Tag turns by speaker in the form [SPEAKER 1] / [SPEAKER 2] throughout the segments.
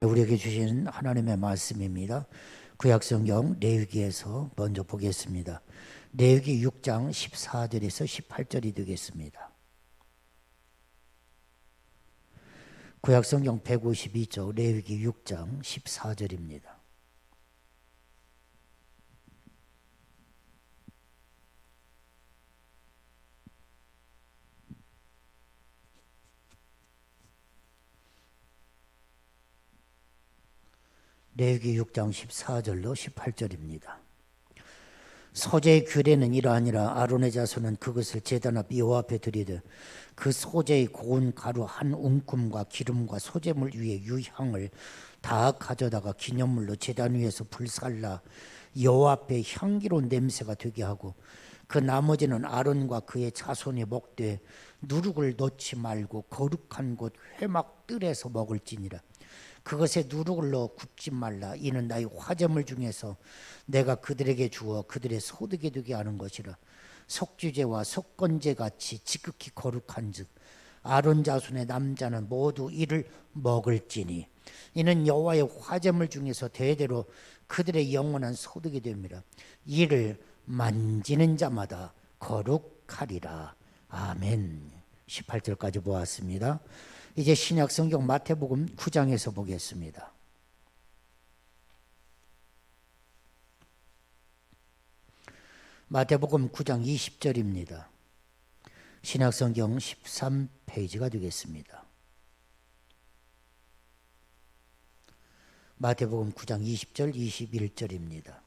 [SPEAKER 1] 우리에게 주신 하나님의 말씀입니다. 구약성경 레위기에서 먼저 보겠습니다. 레위기 6장 14절에서 18절이 되겠습니다. 구약성경 152쪽 레위기 6장 14절입니다. 레위기 6장 14절로 18절입니다. 소재의 규례는 이러하니라. 아론의 자손은 그것을 제단 앞 여호와 앞에 드리되 그 소재의 고운 가루 한 움큼과 기름과 소재물 위에 유향을 다 가져다가 기념물로 제단 위에서 불살라 여호와 앞에 향기로운 냄새가 되게 하고, 그 나머지는 아론과 그의 자손이 먹되 누룩을 넣지 말고 거룩한 곳 회막 뜰에서 먹을지니라. 그것에 누룩을 넣어 굽지 말라. 이는 나의 화제물 중에서 내가 그들에게 주어 그들의 소득이 되게 하는 것이라. 속죄제와 속건제 같이 지극히 거룩한즉 아론 자손의 남자는 모두 이를 먹을지니 이는 여호와의 화제물 중에서 대대로 그들의 영원한 소득이 됩니다. 이를 만지는 자마다 거룩하리라. 아멘. 18절까지 보았습니다. 이제 신약성경 마태복음 9장에서 보겠습니다. 마태복음 9장 20절입니다. 신약성경 13페이지가 되겠습니다. 마태복음 9장 20절 21절입니다.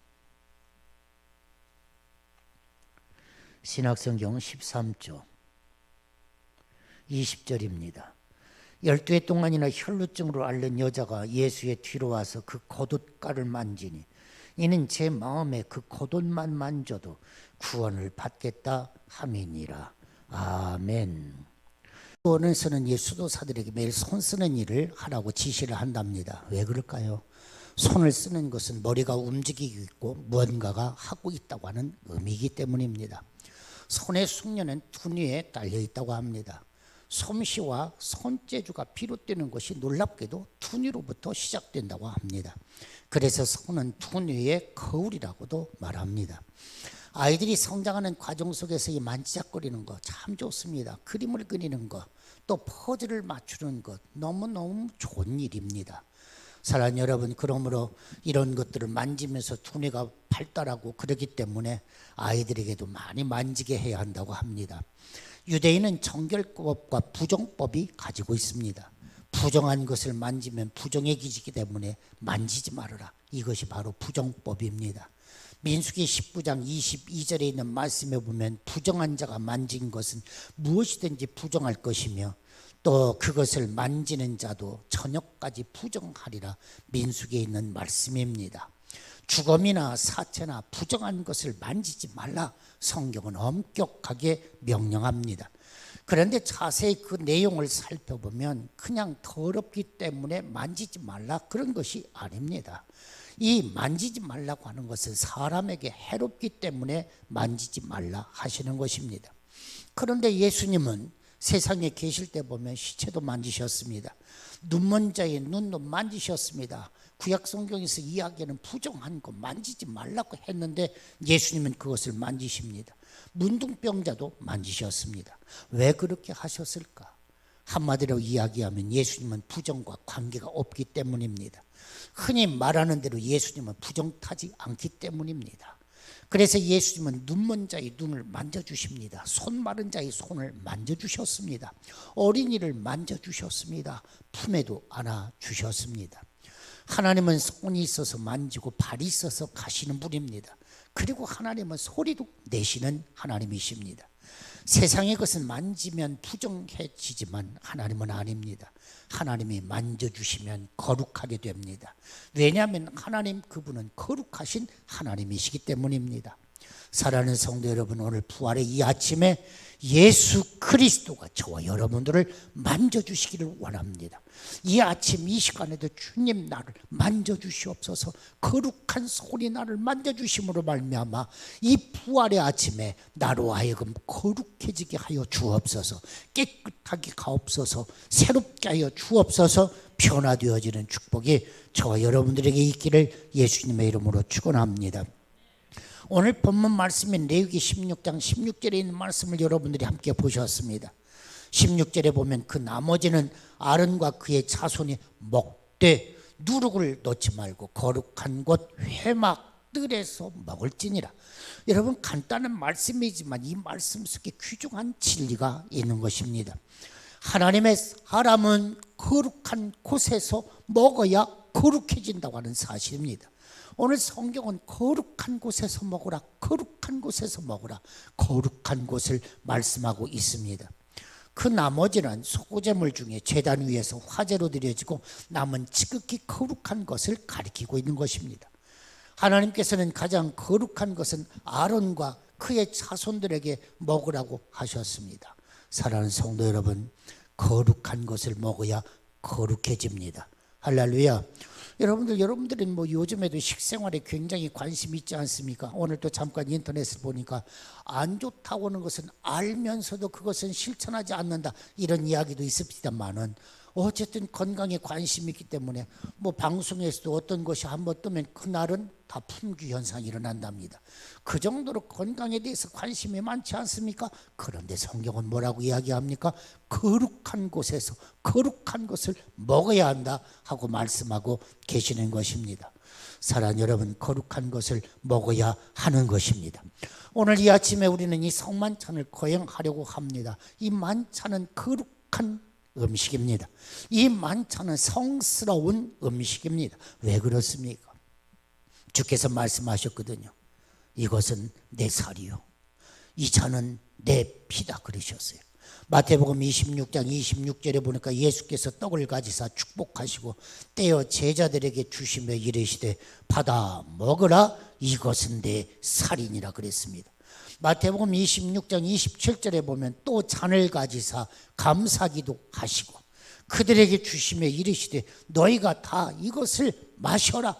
[SPEAKER 1] 신약성경 13조 20절입니다. 12해 동안이나 혈루증으로 앓는 여자가 예수의 뒤로 와서 그 겉옷가를 만지니 이는 제 마음에 그 겉옷만 만져도 구원을 받겠다 함이니라. 아멘. 수도원에서는 수도사들에게 매일 손 쓰는 일을 하라고 지시를 한답니다. 왜 그럴까요? 손을 쓰는 것은 머리가 움직이고 있고 무언가가 하고 있다고 하는 의미이기 때문입니다. 손의 숙련은 둔 위에 달려 있다고 합니다. 솜씨와 손재주가 비롯되는 것이 놀랍게도 둔 위로부터 시작된다고 합니다. 그래서 손은 둔 위의 거울이라고도 말합니다. 아이들이 성장하는 과정 속에서 이 만지작거리는 거 참 좋습니다. 그림을 그리는 것, 또 포즈를 맞추는 것 너무너무 좋은 일입니다. 사랑하는 여러분, 그러므로 이런 것들을 만지면서 두뇌가 발달하고 그렇기 때문에 아이들에게도 많이 만지게 해야 한다고 합니다. 유대인은 정결법과 부정법이 가지고 있습니다. 부정한 것을 만지면 부정에 기지기 때문에 만지지 말아라. 이것이 바로 부정법입니다. 민수기 19장 22절에 있는 말씀에 보면 부정한 자가 만진 것은 무엇이든지 부정할 것이며 또 그것을 만지는 자도 저녁까지 부정하리라. 민수기에 있는 말씀입니다. 주검이나 사체나 부정한 것을 만지지 말라. 성경은 엄격하게 명령합니다. 그런데 자세히 그 내용을 살펴보면 그냥 더럽기 때문에 만지지 말라 그런 것이 아닙니다. 이 만지지 말라고 하는 것은 사람에게 해롭기 때문에 만지지 말라 하시는 것입니다. 그런데 예수님은 세상에 계실 때 보면 시체도 만지셨습니다. 눈먼 자의 눈도 만지셨습니다. 구약 성경에서 이야기하는 부정한 거 만지지 말라고 했는데 예수님은 그것을 만지십니다. 문둥병자도 만지셨습니다. 왜 그렇게 하셨을까? 한마디로 이야기하면 예수님은 부정과 관계가 없기 때문입니다. 흔히 말하는 대로 예수님은 부정 타지 않기 때문입니다. 그래서 예수님은 눈먼 자의 눈을 만져주십니다. 손 마른 자의 손을 만져주셨습니다. 어린이를 만져주셨습니다. 품에도 안아주셨습니다. 하나님은 손이 있어서 만지고 발이 있어서 가시는 분입니다. 그리고 하나님은 소리도 내시는 하나님이십니다. 세상의 것은 만지면 부정해지지만 하나님은 아닙니다. 하나님이 만져주시면 거룩하게 됩니다. 왜냐하면 하나님 그분은 거룩하신 하나님이시기 때문입니다. 사랑하는 성도 여러분, 오늘 부활의 이 아침에 예수 그리스도가 저와 여러분들을 만져주시기를 원합니다. 이 아침 이 시간에도 주님 나를 만져주시옵소서. 거룩한 손이 나를 만져주심으로 말미암아 이 부활의 아침에 나로 하여금 거룩해지게 하여 주옵소서. 깨끗하게 하옵소서. 새롭게 하여 주옵소서. 변화되어지는 축복이 저와 여러분들에게 있기를 예수님의 이름으로 축원합니다. 오늘 본문 말씀인 레위기 16장 16절에 있는 말씀을 여러분들이 함께 보셨습니다. 16절에 보면 그 나머지는 아론과 그의 자손이 먹되 누룩을 넣지 말고 거룩한 곳 회막들에서 먹을지니라. 여러분, 간단한 말씀이지만 이 말씀 속에 귀중한 진리가 있는 것입니다. 하나님의 사람은 거룩한 곳에서 먹어야 거룩해진다고 하는 사실입니다. 오늘 성경은 거룩한 곳에서 먹으라, 거룩한 곳에서 먹으라, 거룩한 곳을 말씀하고 있습니다. 그 나머지는 소제물 중에 제단 위에서 화제로 드려지고 남은 지극히 거룩한 것을 가리키고 있는 것입니다. 하나님께서는 가장 거룩한 것은 아론과 그의 자손들에게 먹으라고 하셨습니다. 사랑하는 성도 여러분, 거룩한 것을 먹어야 거룩해집니다. 할렐루야. 여러분들은 요즘에도 식생활에 굉장히 관심이 있지 않습니까? 오늘 또 잠깐 인터넷을 보니까 안 좋다고 하는 것은 알면서도 그것은 실천하지 않는다, 이런 이야기도 있습니다만은 어쨌든 건강에 관심이 있기 때문에 방송에서도 어떤 것이 한번 뜨면 그날은 다 품귀 현상이 일어난답니다. 그 정도로 건강에 대해서 관심이 많지 않습니까? 그런데 성경은 뭐라고 이야기합니까? 거룩한 곳에서 거룩한 것을 먹어야 한다 하고 말씀하고 계시는 것입니다. 사랑하는 여러분, 거룩한 것을 먹어야 하는 것입니다. 오늘 이 아침에 우리는 이 성만찬을 거행하려고 합니다. 이 만찬은 거룩한 음식입니다. 이 만찬은 성스러운 음식입니다. 왜 그렇습니까? 주께서 말씀하셨거든요. 이것은 내 살이요, 이 잔은 내 피다 그러셨어요. 마태복음 26장 26절에 보니까 예수께서 떡을 가지사 축복하시고 떼어 제자들에게 주시며 이르시되 받아 먹으라, 이것은 내 살이니라 그랬습니다. 마태복음 26장 27절에 보면 또 잔을 가지사 감사기도 하시고 그들에게 주시며 이르시되 너희가 다 이것을 마셔라.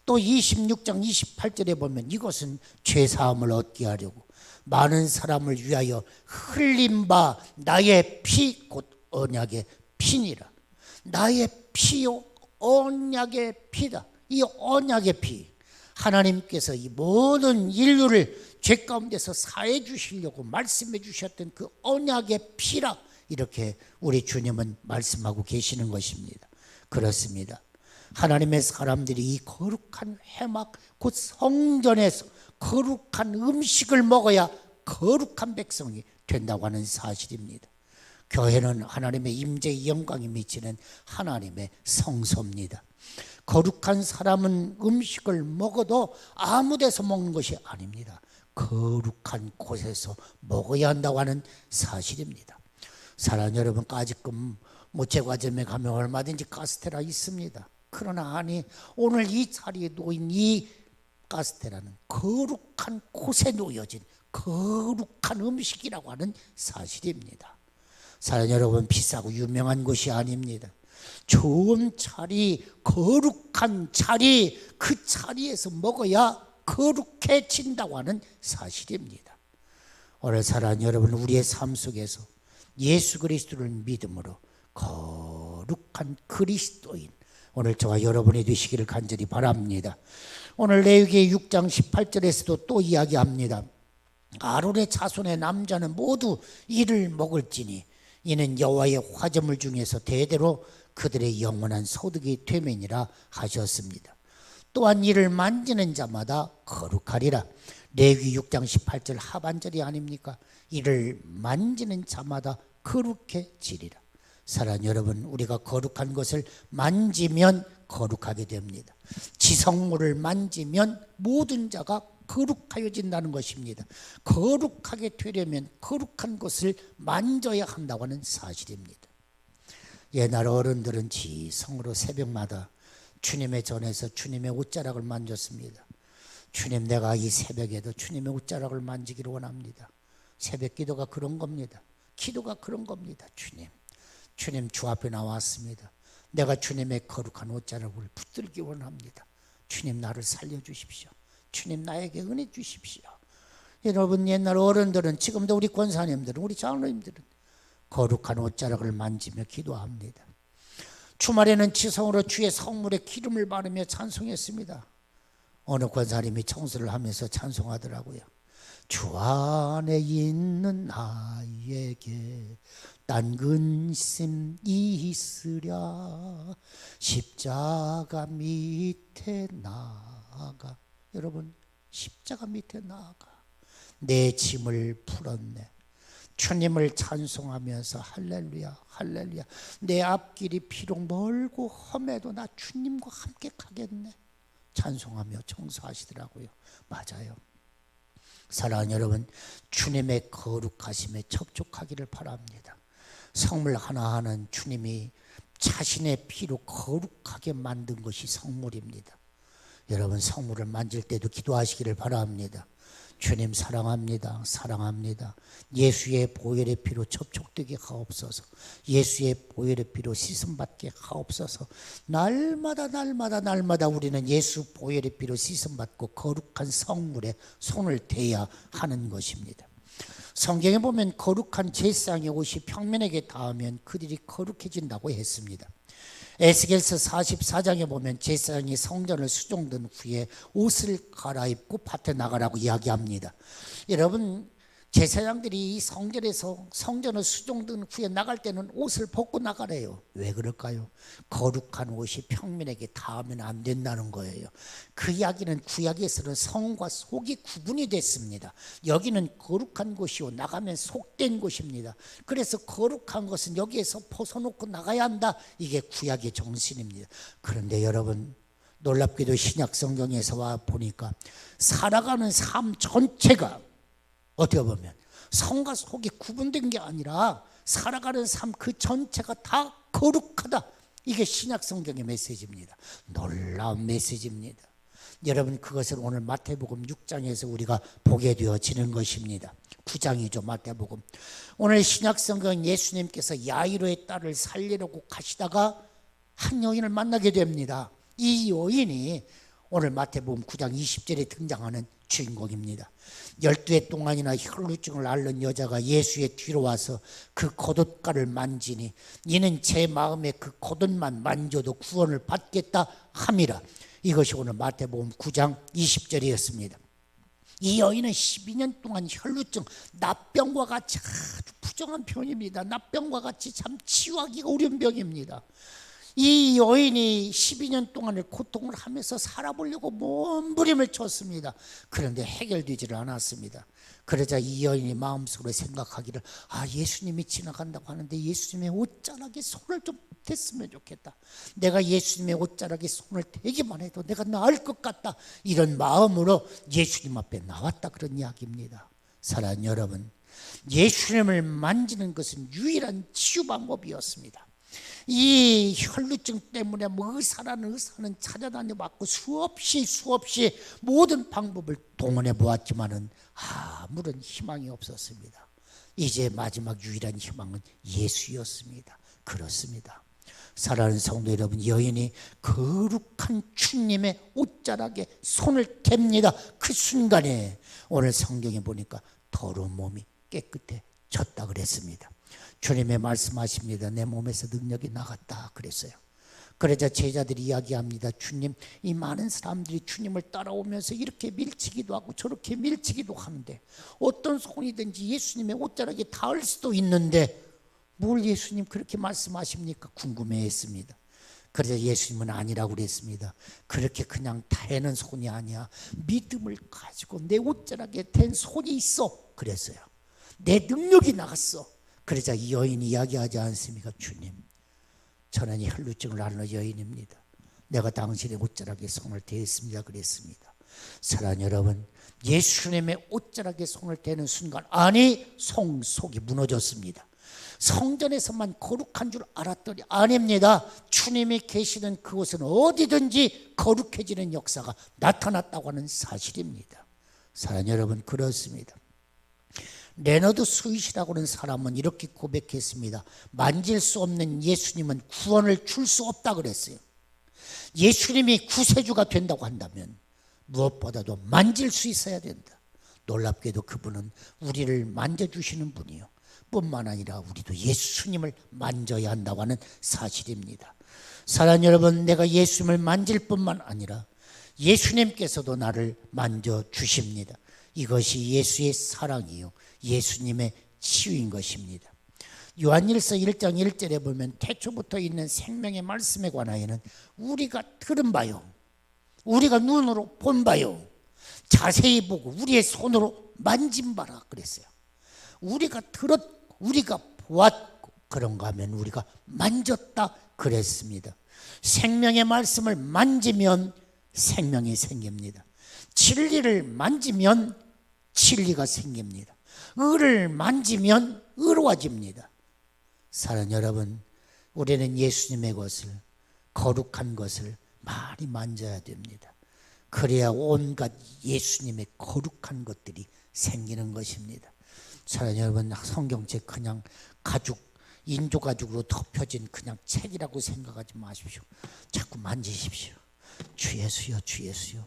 [SPEAKER 1] 또 26장 28절에 보면 이것은 죄사함을 얻게 하려고 많은 사람을 위하여 흘린 바 나의 피 곧 언약의 피니라. 나의 피요 언약의 피다. 이 언약의 피, 하나님께서 이 모든 인류를 죄 가운데서 사해 주시려고 말씀해 주셨던 그 언약의 피라, 이렇게 우리 주님은 말씀하고 계시는 것입니다. 그렇습니다. 하나님의 사람들이 이 거룩한 회막 곧 성전에서 거룩한 음식을 먹어야 거룩한 백성이 된다고 하는 사실입니다. 교회는 하나님의 임재의 영광이 미치는 하나님의 성소입니다. 거룩한 사람은 음식을 먹어도 아무 데서 먹는 것이 아닙니다. 거룩한 곳에서 먹어야 한다고 하는 사실입니다. 사랑하는 여러분, 아직끔 제과점에 가면 얼마든지 카스테라 있습니다. 그러나 오늘 이 자리에 놓인 이 카스테라는 거룩한 곳에 놓여진 거룩한 음식이라고 하는 사실입니다. 사랑하는 여러분, 비싸고 유명한 곳이 아닙니다. 좋은 자리, 거룩한 자리, 그 자리에서 먹어야 거룩해진다고 하는 사실입니다. 오늘 사랑하는 여러분, 우리의 삶 속에서 예수 그리스도를 믿음으로 거룩한 그리스도인, 오늘 저와 여러분이 되시기를 간절히 바랍니다. 오늘 레위기 6장 18절에서도 또 이야기합니다. 아론의 자손의 남자는 모두 이를 먹을지니 이는 여호와의 화제물 중에서 대대로 그들의 영원한 소득이 되매니라 하셨습니다. 또한 이를 만지는 자마다 거룩하리라. 레위기 6장 18절 하반절이 아닙니까? 이를 만지는 자마다 거룩해지리라. 사랑하는 여러분, 우리가 거룩한 것을 만지면 거룩하게 됩니다. 지성물을 만지면 모든 자가 거룩하여진다는 것입니다. 거룩하게 되려면 거룩한 것을 만져야 한다고 하는 사실입니다. 옛날 어른들은 지성으로 새벽마다 주님의 전에서 주님의 옷자락을 만졌습니다. 주님, 내가 이 새벽에도 주님의 옷자락을 만지기를 원합니다. 새벽 기도가 그런 겁니다. 기도가 그런 겁니다. 주님 주 앞에 나왔습니다. 내가 주님의 거룩한 옷자락을 붙들기 원합니다. 주님, 나를 살려주십시오. 주님, 나에게 은혜 주십시오. 여러분, 옛날 어른들은, 지금도 우리 권사님들은, 우리 장로님들은 거룩한 옷자락을 만지며 기도합니다. 주말에는 지성으로 주의 성물에 기름을 바르며 찬송했습니다. 어느 권사님이 청소를 하면서 찬송하더라고요. 주 안에 있는 나에게 딴 근심 있으랴 십자가 밑에 나아가. 여러분, 십자가 밑에 나아가 내 짐을 풀었네. 주님을 찬송하면서 할렐루야 할렐루야, 내 앞길이 비록 멀고 험해도 나 주님과 함께 가겠네, 찬송하며 청소하시더라고요. 맞아요. 사랑하는 여러분, 주님의 거룩하심에 접촉하기를 바랍니다. 성물 하나하나는 주님이 자신의 피로 거룩하게 만든 것이 성물입니다. 여러분, 성물을 만질 때도 기도하시기를 바랍니다. 주님, 사랑합니다. 사랑합니다. 예수의 보혈의 피로 접촉되게 하옵소서. 예수의 보혈의 피로 씻음받게 하옵소서. 날마다 우리는 예수 보혈의 피로 씻음받고 거룩한 성물에 손을 대야 하는 것입니다. 성경에 보면 거룩한 제사장의 옷이 평민에게 닿으면 그들이 거룩해진다고 했습니다. 에스겔서 44장에 보면 제사장이 성전을 수종든 후에 옷을 갈아입고 밭에 나가라고 이야기합니다. 여러분, 제사장들이 이 성전에서 성전을 수종든 후에 나갈 때는 옷을 벗고 나가래요. 왜 그럴까요? 거룩한 옷이 평민에게 닿으면 안 된다는 거예요. 그 이야기는 구약에서는 성과 속이 구분이 됐습니다. 여기는 거룩한 곳이요, 나가면 속된 곳입니다. 그래서 거룩한 것은 여기에서 벗어놓고 나가야 한다. 이게 구약의 정신입니다. 그런데 여러분, 놀랍게도 신약 성경에서 와 보니까 살아가는 삶 전체가 어떻게 보면 성과 속이 구분된 게 아니라 살아가는 삶 그 전체가 다 거룩하다. 이게 신약 성경의 메시지입니다. 놀라운 메시지입니다. 여러분, 그것을 오늘 마태복음 6장에서 우리가 보게 되어지는 것입니다. 9장이죠, 마태복음. 오늘 신약 성경 예수님께서 야이로의 딸을 살리려고 가시다가 한 여인을 만나게 됩니다. 이 여인이 오늘 마태복음 9장 20절에 등장하는 주인공입니다. 12해 동안이나 혈루증을 앓는 여자가 예수의 뒤로 와서 그 겉옷가를 만지니 이는 제 마음에 그 겉옷만 만져도 구원을 받겠다 함이라. 이것이 오늘 마태복음 9장 20절이었습니다. 이 여인은 12년 동안 혈루증, 납병과 같이 아주 부정한 병입니다. 납병과 같이 참 치유하기가 어려운 병입니다. 이 여인이 12년 동안을 고통을 하면서 살아보려고 몸부림을 쳤습니다. 그런데 해결되지를 않았습니다. 그러자 이 여인이 마음속으로 생각하기를, 예수님이 지나간다고 하는데 예수님의 옷자락에 손을 좀 댔으면 좋겠다. 내가 예수님의 옷자락에 손을 대기만 해도 내가 나을 것 같다. 이런 마음으로 예수님 앞에 나왔다, 그런 이야기입니다. 사랑하는 여러분, 예수님을 만지는 것은 유일한 치유 방법이었습니다. 이 혈루증 때문에 의사는 찾아다녀 봤고 수없이 모든 방법을 동원해 보았지만은 아무런 희망이 없었습니다. 이제 마지막 유일한 희망은 예수였습니다. 그렇습니다. 사랑하는 성도 여러분, 여인이 거룩한 주님의 옷자락에 손을 댑니다. 그 순간에 오늘 성경에 보니까 더러운 몸이 깨끗해졌다 그랬습니다. 주님의 말씀하십니다. 내 몸에서 능력이 나갔다 그랬어요. 그러자 제자들이 이야기합니다. 주님, 이 많은 사람들이 주님을 따라오면서 이렇게 밀치기도 하고 저렇게 밀치기도 하는데 어떤 손이든지 예수님의 옷자락에 닿을 수도 있는데 뭘 예수님 그렇게 말씀하십니까? 궁금해했습니다. 그래서 예수님은 아니라고 그랬습니다. 그렇게 그냥 다해는 손이 아니야. 믿음을 가지고 내 옷자락에 댄 손이 있어 그랬어요. 내 능력이 나갔어. 그러자 이 여인이 이야기하지 않습니까? 주님, 저는 혈루증을 앓는 여인입니다. 내가 당신의 옷자락에 손을 대었습니다 그랬습니다. 사랑하는 여러분, 예수님의 옷자락에 손을 대는 순간 속이 무너졌습니다. 성전에서만 거룩한 줄 알았더니 아닙니다. 주님이 계시는 그곳은 어디든지 거룩해지는 역사가 나타났다고 하는 사실입니다. 사랑하는 여러분, 그렇습니다. 레너드 스윗이라고 하는 사람은 이렇게 고백했습니다. 만질 수 없는 예수님은 구원을 줄 수 없다 그랬어요. 예수님이 구세주가 된다고 한다면 무엇보다도 만질 수 있어야 된다. 놀랍게도 그분은 우리를 만져주시는 분이요, 뿐만 아니라 우리도 예수님을 만져야 한다고 하는 사실입니다. 사랑하는 여러분, 내가 예수님을 만질 뿐만 아니라 예수님께서도 나를 만져주십니다. 이것이 예수의 사랑이요, 예수님의 치유인 것입니다. 요한일서 1장 1절에 보면 태초부터 있는 생명의 말씀에 관하여는 우리가 들은 바요, 우리가 눈으로 본 바요, 자세히 보고 우리의 손으로 만진 바라 그랬어요. 우리가 들었고 우리가 보았고 그런가 하면 우리가 만졌다 그랬습니다. 생명의 말씀을 만지면 생명이 생깁니다. 진리를 만지면 진리가 생깁니다. 의를 만지면 의로워집니다. 사랑하는 여러분, 우리는 예수님의 것을, 거룩한 것을 많이 만져야 됩니다. 그래야 온갖 예수님의 거룩한 것들이 생기는 것입니다. 사랑하는 여러분, 성경책 그냥 가죽, 인조 가죽으로 덮여진 그냥 책이라고 생각하지 마십시오. 자꾸 만지십시오. 주 예수여, 주 예수여.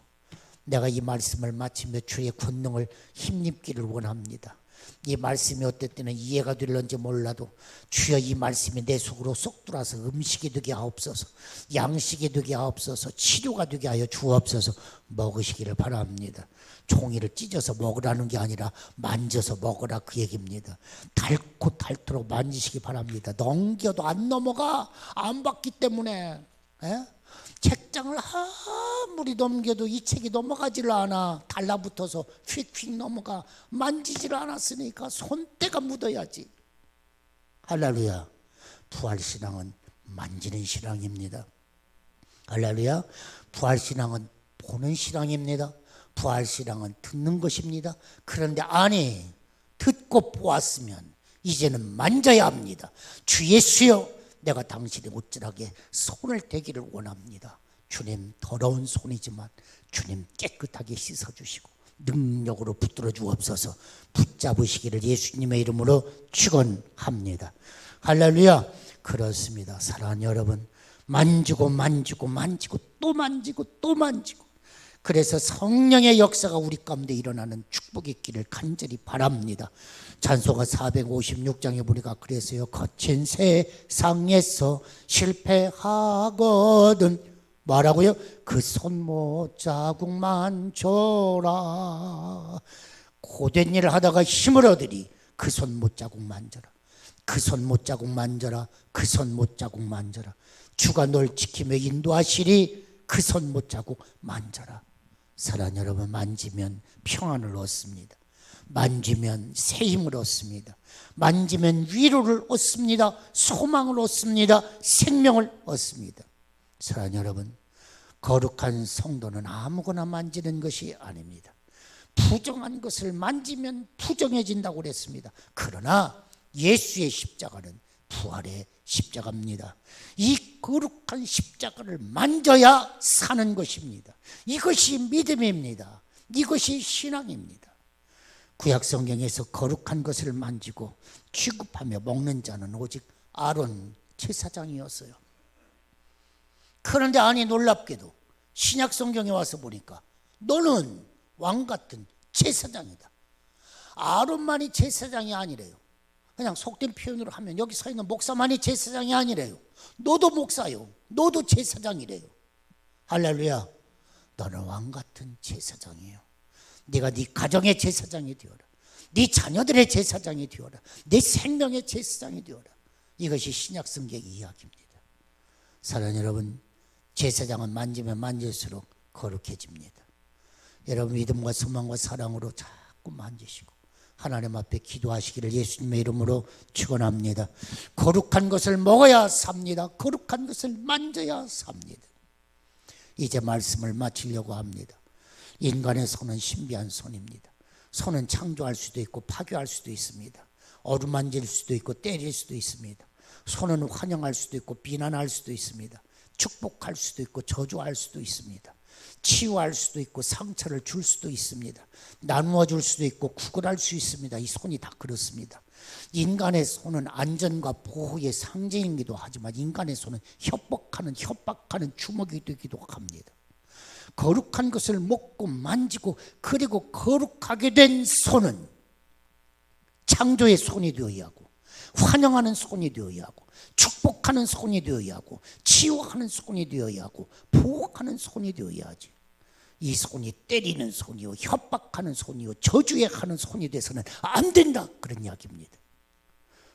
[SPEAKER 1] 내가 이 말씀을 마치며 주의 권능을 힘입기를 원합니다. 이 말씀이 어떨 때는 이해가 될런지 몰라도 주여 이 말씀이 내 속으로 쏙 들어와서 음식이 되게 하옵소서, 양식이 되게 하옵소서, 치료가 되게 하여 주옵소서 먹으시기를 바랍니다. 종이를 찢어서 먹으라는 게 아니라 만져서 먹으라 그 얘기입니다. 닳고 닳도록 만지시기 바랍니다. 넘겨도 안 넘어가, 안 받기 때문에. 책장을 아무리 넘겨도 이 책이 넘어가질 않아. 달라붙어서 휙휙 넘어가. 만지질 않았으니까 손때가 묻어야지. 할렐루야. 부활신앙은 만지는 신앙입니다. 할렐루야. 부활신앙은 보는 신앙입니다. 부활신앙은 듣는 것입니다. 그런데 아니, 듣고 보았으면 이제는 만져야 합니다. 주 예수여, 내가 당신의 옷자락에 손을 대기를 원합니다. 주님, 더러운 손이지만 주님 깨끗하게 씻어주시고 능력으로 붙들어 주옵소서. 붙잡으시기를 예수님의 이름으로 축원합니다. 할렐루야. 그렇습니다. 사랑하는 여러분, 만지고 만지고 만지고 또 만지고 또 만지고, 그래서 성령의 역사가 우리 가운데 일어나는 축복이 있기를 간절히 바랍니다. 찬송가 456장에 보니까 그랬어요. 거친 세상에서 실패하거든 뭐라고요? 그 손못 자국만 줘라. 고된 일을 하다가 힘을 얻으리. 그 손못 자국 만져라. 그 손못 자국 만져라. 그 손못 자국 만져라. 주가 널 지키며 인도하시리. 그 손못 자국 만져라. 사랑하는 여러분, 만지면 평안을 얻습니다. 만지면 새 힘을 얻습니다. 만지면 위로를 얻습니다. 소망을 얻습니다. 생명을 얻습니다. 사랑하는 여러분, 거룩한 성도는 아무거나 만지는 것이 아닙니다. 부정한 것을 만지면 부정해진다고 그랬습니다. 그러나 예수의 십자가는 부활의 십자가입니다. 이 거룩한 십자가를 만져야 사는 것입니다. 이것이 믿음입니다. 이것이 신앙입니다. 구약 성경에서 거룩한 것을 만지고 취급하며 먹는 자는 오직 아론 제사장이었어요. 그런데 아니, 놀랍게도 신약 성경에 와서 보니까 너는 왕 같은 제사장이다. 아론만이 제사장이 아니래요. 그냥 속된 표현으로 하면 여기 서 있는 목사만이 제사장이 아니래요. 너도 목사요. 너도 제사장이래요. 할렐루야. 너는 왕 같은 제사장이에요. 네가 네 가정의 제사장이 되어라. 네 자녀들의 제사장이 되어라. 네 생명의 제사장이 되어라. 이것이 신약 성경의 이야기입니다. 사랑하는 여러분, 제사장은 만지면 만질수록 거룩해집니다. 여러분, 믿음과 소망과 사랑으로 자꾸 만지시고 하나님 앞에 기도하시기를 예수님의 이름으로 축원합니다. 거룩한 것을 먹어야 삽니다. 거룩한 것을 만져야 삽니다. 이제 말씀을 마치려고 합니다. 인간의 손은 신비한 손입니다. 손은 창조할 수도 있고 파괴할 수도 있습니다. 어루만질 수도 있고 때릴 수도 있습니다. 손은 환영할 수도 있고 비난할 수도 있습니다. 축복할 수도 있고 저주할 수도 있습니다. 치유할 수도 있고 상처를 줄 수도 있습니다. 나누어 줄 수도 있고 구걸할 수 있습니다. 이 손이 다 그렇습니다. 인간의 손은 안전과 보호의 상징이기도 하지만 인간의 손은 협박하는 주먹이 되기도 합니다. 거룩한 것을 먹고 만지고 그리고 거룩하게 된 손은 창조의 손이 되어야 하고 환영하는 손이 되어야 하고 축복하는 손이 되어야 하고 치유하는 손이 되어야 하고 보호하는 손이 되어야 하지. 이 손이 때리는 손이요 협박하는 손이요 저주하는 손이 돼서는 안 된다, 그런 이야기입니다.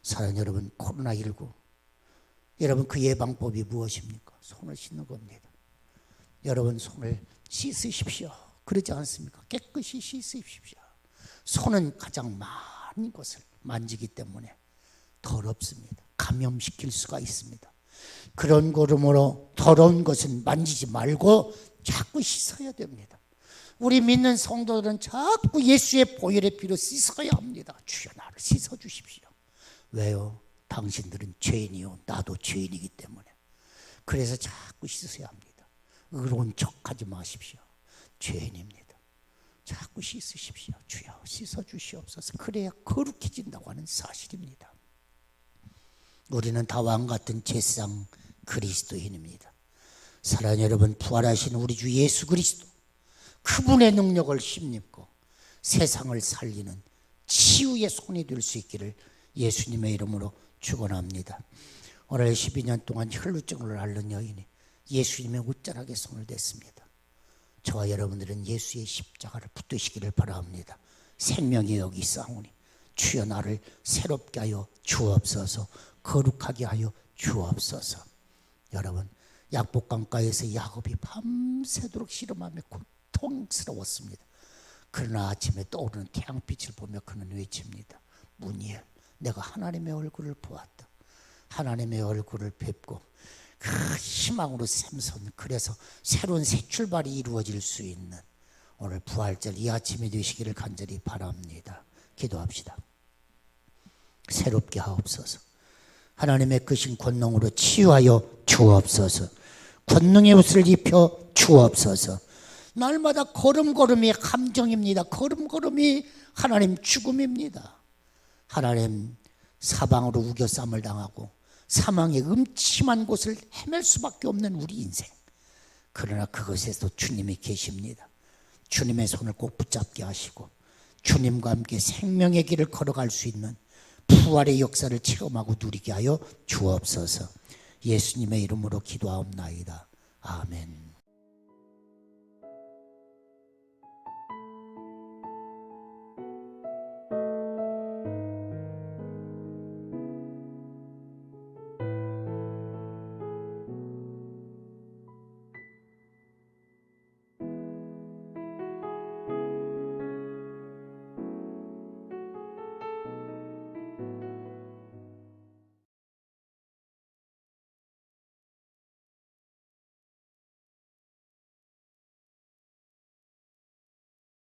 [SPEAKER 1] 사랑하는 여러분, 코로나19 여러분 그 예방법이 무엇입니까? 손을 씻는 겁니다. 여러분 손을 씻으십시오. 그러지 않습니까? 깨끗이 씻으십시오. 손은 가장 많은 것을 만지기 때문에 더럽습니다. 감염시킬 수가 있습니다. 그런 거름으로 더러운 것은 만지지 말고 자꾸 씻어야 됩니다. 우리 믿는 성도들은 자꾸 예수의 보혈의 피로 씻어야 합니다. 주여 나를 씻어주십시오. 왜요? 당신들은 죄인이요 나도 죄인이기 때문에. 그래서 자꾸 씻어야 합니다. 의로운 척하지 마십시오. 죄인입니다. 자꾸 씻으십시오. 주여 씻어주시옵소서. 그래야 거룩해진다고 하는 사실입니다. 우리는 다 왕같은 제사장 그리스도인입니다. 사랑하는 여러분, 부활하신 우리 주 예수 그리스도 그분의 능력을 힘입고 세상을 살리는 치유의 손이 될 수 있기를 예수님의 이름으로 축원합니다. 오늘 12년 동안 혈루증을 앓는 여인이 예수님의 옷자락에 손을 댔습니다. 저와 여러분들은 예수의 십자가를 붙드시기를 바랍니다. 생명이 여기 있사오니 주여 나를 새롭게 하여 주옵소서. 거룩하게 하여 주옵소서. 여러분, 약복강가에서 야곱이 밤새도록 씨름하며 고통스러웠습니다. 그러나 아침에 떠오르는 태양빛을 보며 그는 외칩니다. 무니엘, 내가 하나님의 얼굴을 보았다. 하나님의 얼굴을 뵙고 그 희망으로 샘선, 그래서 새로운 새 출발이 이루어질 수 있는 오늘 부활절 이 아침이 되시기를 간절히 바랍니다. 기도합시다. 새롭게 하옵소서. 하나님의 크신 권능으로 치유하여 주옵소서. 권능의 옷을 입혀 주옵소서. 날마다 걸음걸음이 함정입니다. 걸음걸음이 하나님 죽음입니다. 하나님 사방으로 우겨쌈을 당하고 사망의 음침한 곳을 헤맬 수밖에 없는 우리 인생. 그러나 그것에서 주님이 계십니다. 주님의 손을 꼭 붙잡게 하시고 주님과 함께 생명의 길을 걸어갈 수 있는 부활의 역사를 체험하고 누리게 하여 주옵소서. 예수님의 이름으로 기도하옵나이다. 아멘.